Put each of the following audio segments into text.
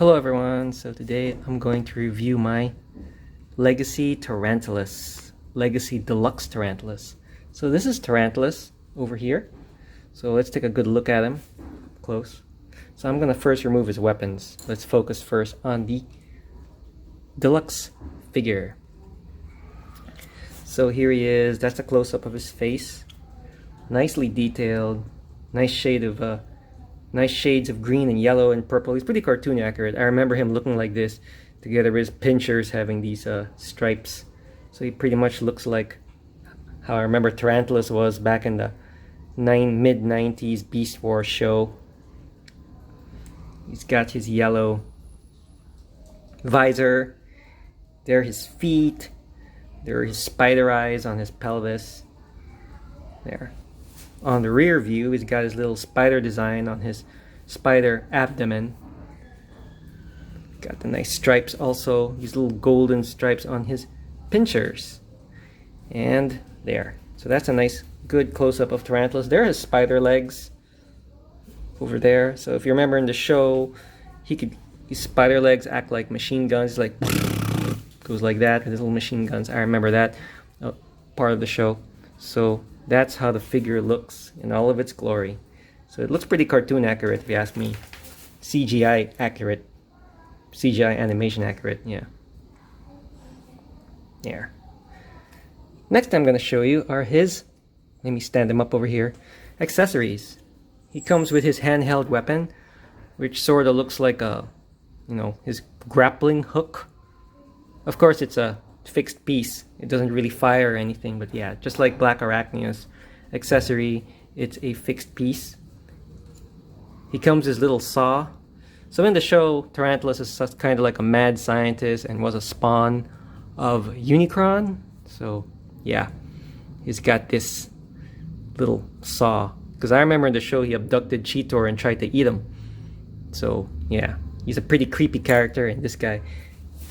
Hello everyone, so today I'm going to review my Legacy Tarantulas, Legacy Deluxe Tarantulas. So this is Tarantulas over here, so let's take a good look at him close. So I'm going to first remove his weapons. Let's focus first on the Deluxe figure. So here he is, that's a close-up of his face, nicely detailed, nice shades of green and yellow and purple. He's pretty cartoon accurate. I remember him looking like this together with his pinchers having these stripes. So he pretty much looks like how I remember Tarantulas was back in the mid-90s Beast Wars show. He's got his yellow visor. There are his feet. There are his spider eyes on his pelvis. There. On the rear view, he's got his little spider design on his spider abdomen. Got the nice stripes also, these little golden stripes on his pinchers. And there. So that's a nice, good close-up of Tarantulas. There are his spider legs over there. So if you remember in the show, his spider legs act like machine guns. Like, goes like that with his little machine guns. I remember that part of the show. So that's how the figure looks in all of its glory. So it looks pretty cartoon accurate if you ask me. CGI accurate. CGI animation accurate, yeah. There. Next I'm going to show you are his, let me stand him up over here, accessories. He comes with his handheld weapon, which sort of looks like his grappling hook. Of course it's a fixed piece. It doesn't really fire or anything, but yeah, just like Black Arachnia's accessory, it's a fixed piece. He comes with his little saw. So in the show, Tarantulas is kind of like a mad scientist and was a spawn of Unicron. So yeah, he's got this little saw. Because I remember in the show he abducted Cheetor and tried to eat him. So yeah, he's a pretty creepy character, and this guy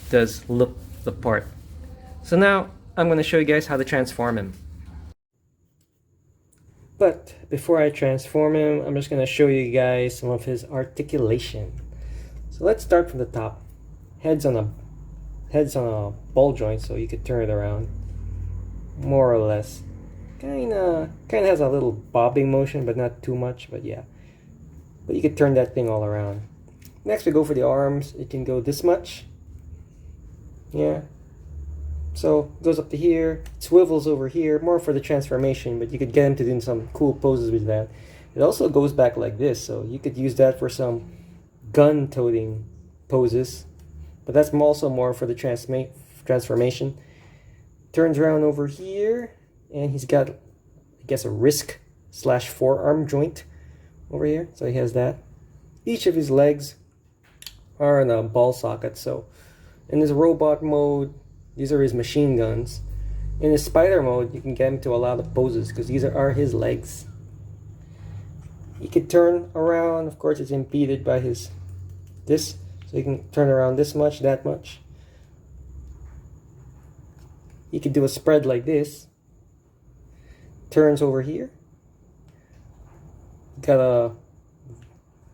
does look the part. So now I'm going to show you guys how to transform him. But before I transform him, I'm just going to show you guys some of his articulation. So let's start from the top. Head's on a ball joint, so you could turn it around, more or less. Kinda has a little bobbing motion, but not too much. But yeah, but you could turn that thing all around. Next we go for the arms. It can go this much. Yeah. So it goes up to here, it swivels over here, more for the transformation, but you could get him to do some cool poses with that. It also goes back like this, so you could use that for some gun-toting poses, but that's also more for the transformation. Turns around over here, and he's got, I guess, a wrist/forearm joint over here, so he has that. Each of his legs are in a ball socket, so in his robot mode, these are his machine guns. In his spider mode, you can get him to a lot of poses because these are his legs. He could turn around. Of course, it's impeded by this, so he can turn around this much, that much. He could do a spread like this. Turns over here. Got a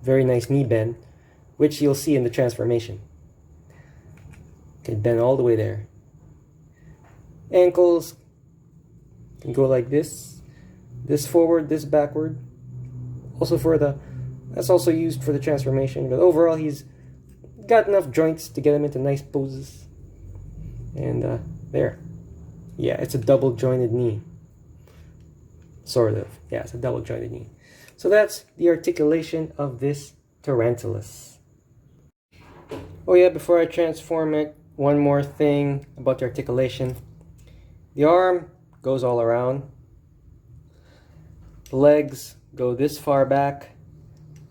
very nice knee bend, which you'll see in the transformation. Could bend all the way there. Ankles can go like this forward, this backward. Also that's also used for the transformation, but overall he's got enough joints to get him into nice poses. And there. Yeah, it's a double jointed knee. Sort of. Yeah, it's a double jointed knee. So that's the articulation of this Tarantulas. Oh yeah, before I transform it, one more thing about the articulation. The arm goes all around. The legs go this far back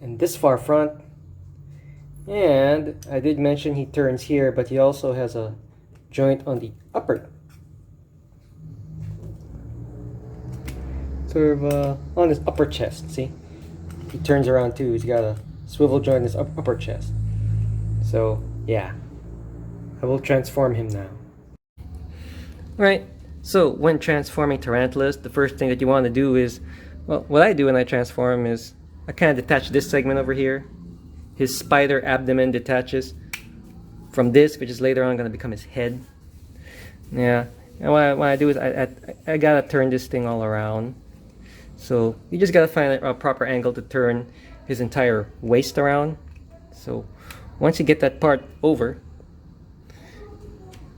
and this far front. And I did mention he turns here, but he also has a joint on the upper. Sort of on his upper chest, see? He turns around too. He's got a swivel joint in his upper chest. So, yeah. I will transform him now. Right. So when transforming Tarantulas, the first thing that you want to do is, well, what I do when I transform is I kind of detach this segment over here his spider abdomen detaches from this, which is later on going to become his head. Yeah, and what I do is I gotta turn this thing all around. So you just gotta find a proper angle to turn his entire waist around. So once you get that part over,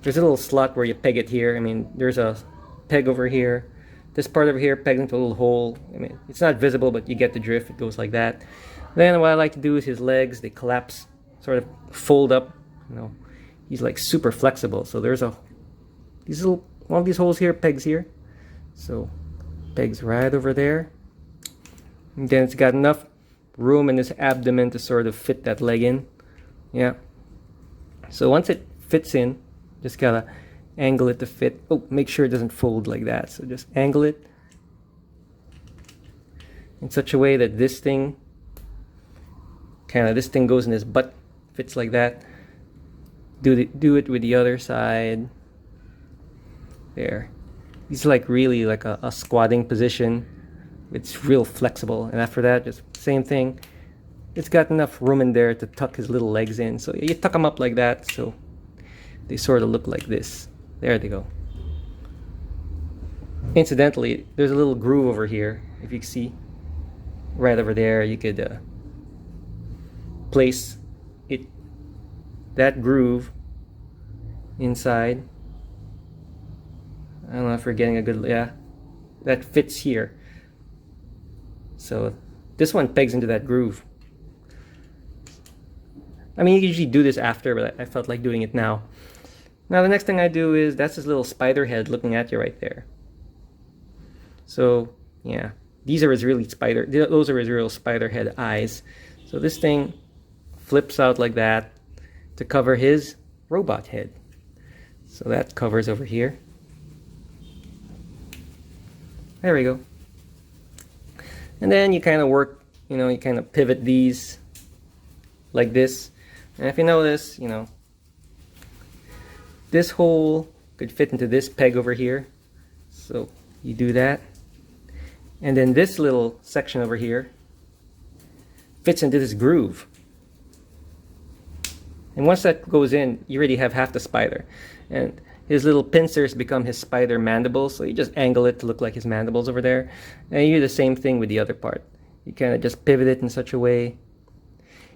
there's a little slot where you peg it here. I mean, there's a peg over here. This part over here pegs into a little hole. I mean, it's not visible, but you get the drift. It goes like that. Then what I like to do is his legs, they collapse, sort of fold up. You know, he's like super flexible. So there's these little, one of these holes here, pegs here. So pegs right over there. And then it's got enough room in this abdomen to sort of fit that leg in. Yeah. So once it fits in, just gotta angle it to fit. Oh, make sure it doesn't fold like that. So just angle it in such a way that this thing goes in his butt, fits like that. Do it with the other side. There. He's like really like a squatting position. It's real flexible. And after that, just same thing. It's got enough room in there to tuck his little legs in. So you tuck them up like that, so they sort of look like this. There they go. Incidentally, there's a little groove over here. If you can see, right over there, you could place that groove inside. I don't know if we're getting a good, yeah, that fits here. So this one pegs into that groove. I mean, you usually do this after, but I felt like doing it now. Now the next thing I do is, that's this little spider head looking at you right there. So yeah, those are his real spider head eyes. So this thing flips out like that to cover his robot head. So that covers over here. There we go. And then you kind of work, you kind of pivot these like this. And if you notice, this hole could fit into this peg over here. So you do that. And then this little section over here fits into this groove. And once that goes in, you already have half the spider. And his little pincers become his spider mandibles, so you just angle it to look like his mandibles over there. And you do the same thing with the other part. You kind of just pivot it in such a way.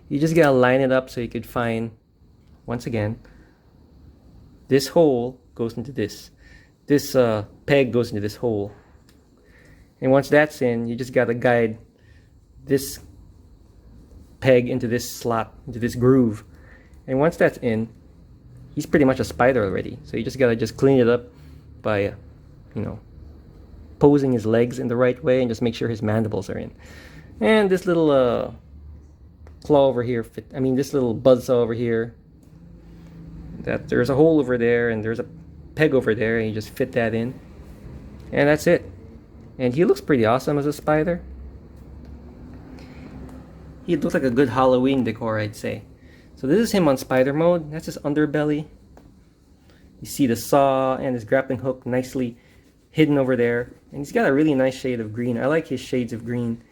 You just gotta line it up so you could find, once again, this hole goes into this. This peg goes into this hole. And once that's in, you just gotta guide this peg into this slot, into this groove. And once that's in, he's pretty much a spider already. So you just gotta clean it up by, posing his legs in the right way and just make sure his mandibles are in. And this little claw over here, this little buzzsaw over here, that there's a hole over there and there's a peg over there, and you just fit that in. And that's it. And he looks pretty awesome as a spider. He looks like a good Halloween decor, I'd say. So this is him on spider mode. That's his underbelly. You see the saw and his grappling hook nicely hidden over there. And he's got a really nice shade of green. I like his shades of green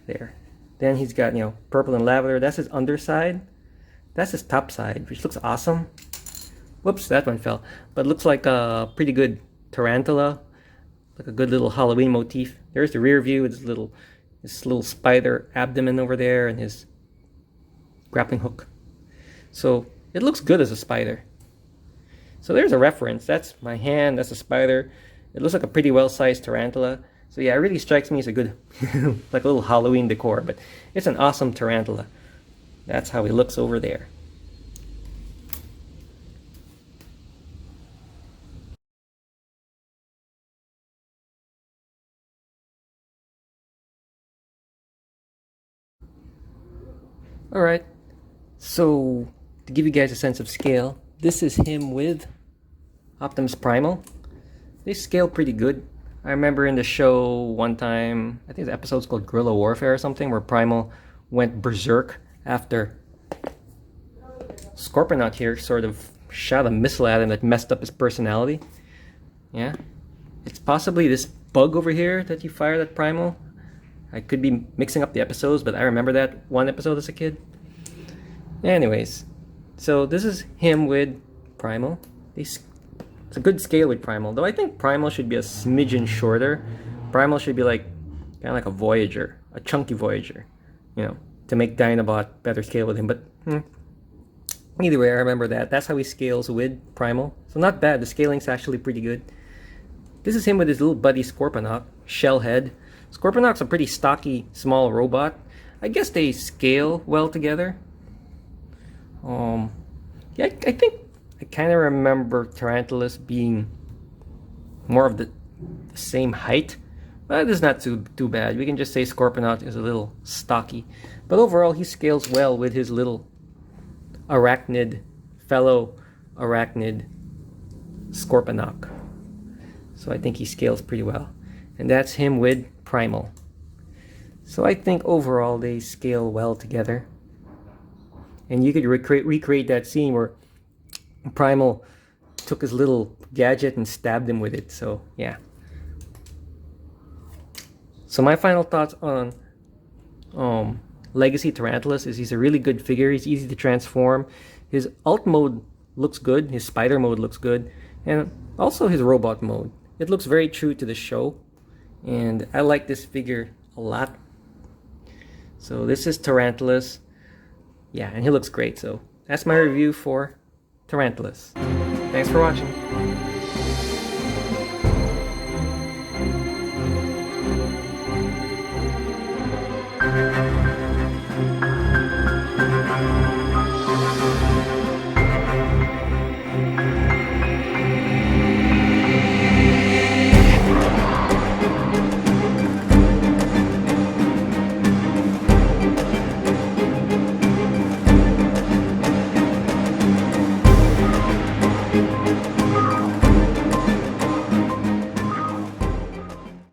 there. Then he's got, purple and lavender. That's his underside. That's his top side, which looks awesome. Whoops, that one fell. But looks like a pretty good tarantula. Like a good little Halloween motif. There's the rear view with this little spider abdomen over there and his grappling hook. So it looks good as a spider. So there's a reference. That's my hand. That's a spider. It looks like a pretty well-sized tarantula. So yeah, it really strikes me as a good, like a little Halloween decor. But it's an awesome tarantula. That's how he looks over there. Alright, so to give you guys a sense of scale, this is him with Optimus Primal. They scale pretty good. I remember in the show one time, I think the episode's called Guerrilla Warfare or something, where Primal went berserk after Scorponaut here sort of shot a missile at him that messed up his personality. Yeah, it's possibly this bug over here that you fired at Primal. I could be mixing up the episodes, but I remember that one episode as a kid. Anyways, so this is him with Primal. It's a good scale with Primal, though I think Primal should be a smidgen shorter. Primal should be like kind of like a Voyager, a chunky Voyager, you know, to make Dinobot better scale with him. But either way, I remember that. That's how he scales with Primal. So not bad. The scaling's actually pretty good. This is him with his little buddy Scorponok, shell head. Scorponok's a pretty stocky, small robot. I guess they scale well together. Yeah, I think I kind of remember Tarantulas being more of the same height. But this is not too bad. We can just say Scorponok is a little stocky. But overall, he scales well with his little fellow arachnid Scorponok. So I think he scales pretty well. And that's him with Primal. So I think overall they scale well together. And you could recreate that scene where Primal took his little gadget and stabbed him with it. So yeah. So my final thoughts on Legacy Tarantulas is he's a really good figure. He's easy to transform. His alt mode looks good. His spider mode looks good. And also his robot mode. It looks very true to the show. And I like this figure a lot. So this is Tarantulas. Yeah, and he looks great. So that's my review for Tarantulas. Thanks for watching.